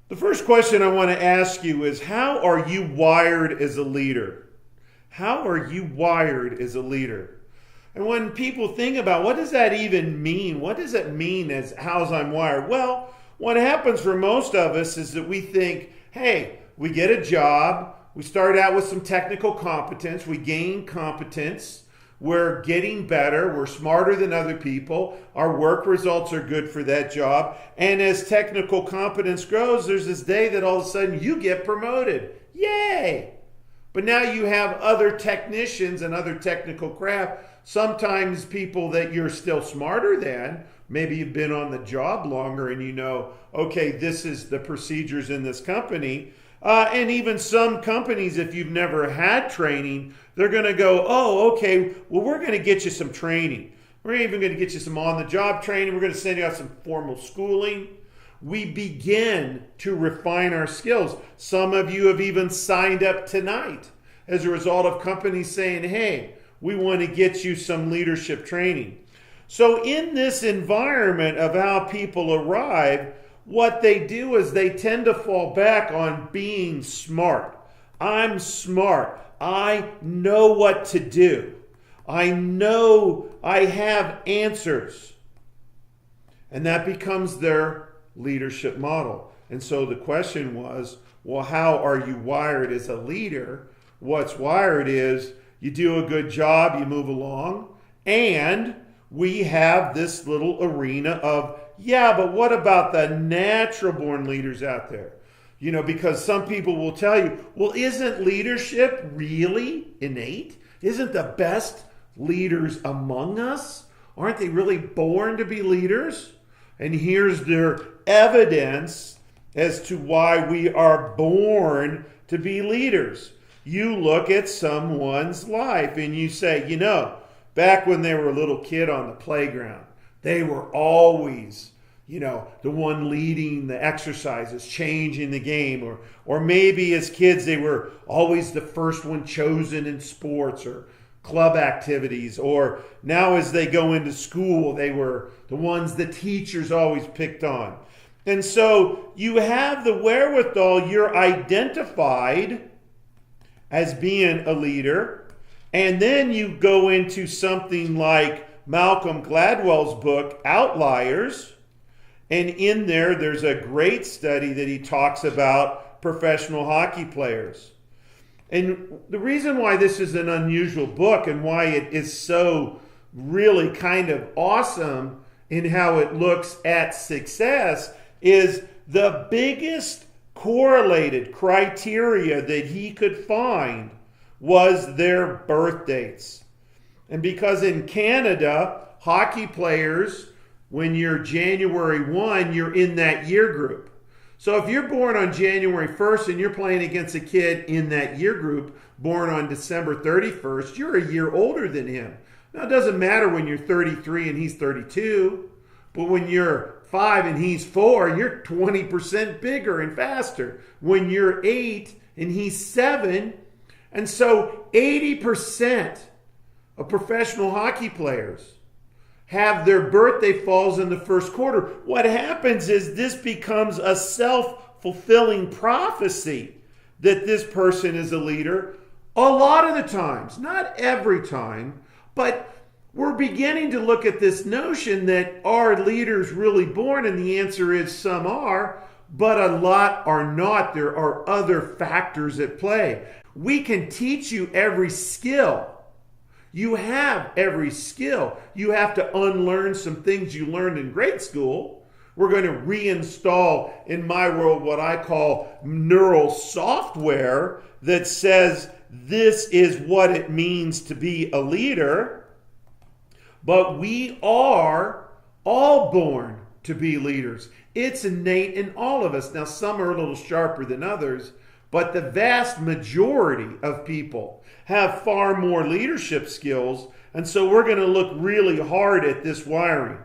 The first question I want to ask you is, how are you wired as a leader? How are you wired as a leader? And when people think about what does that even mean? What does it mean as how's I'm wired? Well, what happens for most of us is that we think, hey, we get a job, we start out with some technical competence, we gain competence, we're getting better, we're smarter than other people, our work results are good for that job, and as technical competence grows, there's this day that all of a sudden you get promoted. Yay! But now you have other technicians and other technical craft, sometimes people that you're still smarter than. Maybe you've been on the job longer and you know, okay, this is the procedures in this company. And even some companies, if you've never had training, they're going to go, oh, okay, well, we're going to get you some training. We're even going to get you some on-the-job training. We're going to send you out some formal schooling. We begin to refine our skills. Some of you have even signed up tonight as a result of companies saying, hey, we want to get you some leadership training. So in this environment of how people arrive, what they do is they tend to fall back on being smart. I'm smart. I know what to do. I know I have answers. And that becomes their leadership model. And so the question was, well, how are you wired as a leader? What's wired is you do a good job, you move along, and we have this little arena of, yeah, but what about the natural born leaders out there? You know, because some people will tell you, well, isn't leadership really innate? Isn't the best leaders among us? Aren't they really born to be leaders? And here's their evidence as to why we are born to be leaders. You look at someone's life and you say, you know, back when they were a little kid on the playground, they were always, you know, the one leading the exercises, changing the game. Or maybe as kids, they were always the first one chosen in sports or club activities. Or now as they go into school, they were the ones the teachers always picked on. And so you have the wherewithal, you're identified as being a leader. And then you go into something like Malcolm Gladwell's book, Outliers. And in there, there's a great study that he talks about professional hockey players. And the reason why this is an unusual book and why it is so really kind of awesome in how it looks at success is the biggest correlated criteria that he could find was their birth dates. And because in Canada, hockey players, when you're January 1, you're in that year group. So if you're born on January 1st and you're playing against a kid in that year group, born on December 31st, you're a year older than him. Now, it doesn't matter when you're 33 and he's 32, but when you're 5 and he's 4, you're 20% bigger and faster. When you're 8 and he's 7, and so 80% of professional hockey players have their birthday falls in the first quarter. What happens is this becomes a self-fulfilling prophecy that this person is a leader a lot of the times, not every time, but we're beginning to look at this notion that are leaders really born? And the answer is some are, but a lot are not. There are other factors at play. We can teach you every skill. You have every skill. You have to unlearn some things you learned in grade school. We're going to reinstall, in my world, what I call neural software that says this is what it means to be a leader. But we are all born to be leaders. It's innate in all of us. Now, some are a little sharper than others, but the vast majority of people have far more leadership skills. And so we're going to look really hard at this wiring.